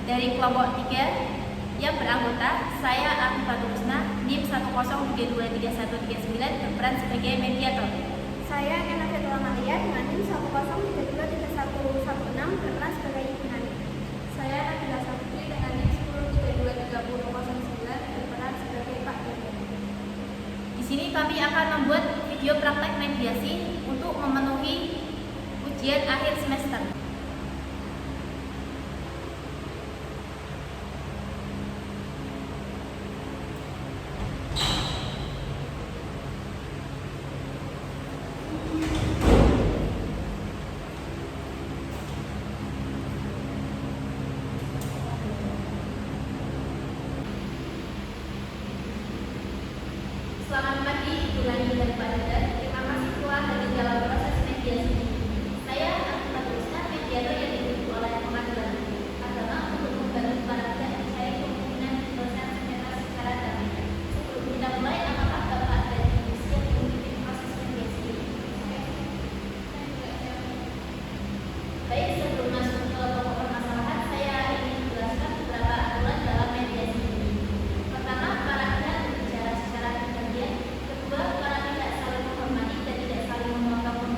dari kelompok 3 yang beranggota saya Afifah Rusna, NIM 10323139 berperan sebagai mediator. Saya Ena Fetwa Malia dengan NIM 10323116 berperan sebagai pimpinan. Saya Nabila Sabri dengan NIM 10323009 berperan sebagai Pak Dirjen. Di sini kami akan membuat video praktek mediasi untuk memenuhi ujian akhir semester. Selamat pagi Ibu Lani dan Pak Dada. Terima kasih telah hadir dalam proses mediasi ini. Saya Afifah Rusna, mediator yang dibentuk oleh Pengadilan Agama untuk membantu para pihak mencari kemungkinan penyelesaian sengketa secara damai. Sebelum kita mulai, apakah Bapak dan Ibu siap mengikuti proses mediasi ini? Baik, sebelum masuk ke pokok permasalahan, saya ingin menjelaskan beberapa aturan dalam mediasi ini. Pertama, para pihak berbicara secara bergantian. Kedua, para pihak saling menghormati dan tidak saling memotong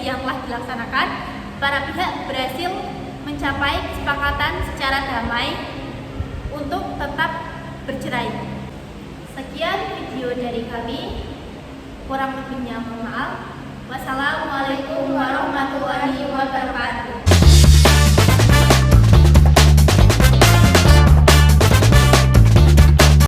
yang telah dilaksanakan, para pihak berhasil mencapai kesepakatan secara damai untuk tetap bercerai. Sekian video dari kami. Kurang lebihnya mohon maaf. Wassalamualaikum warahmatullahi wabarakatuh.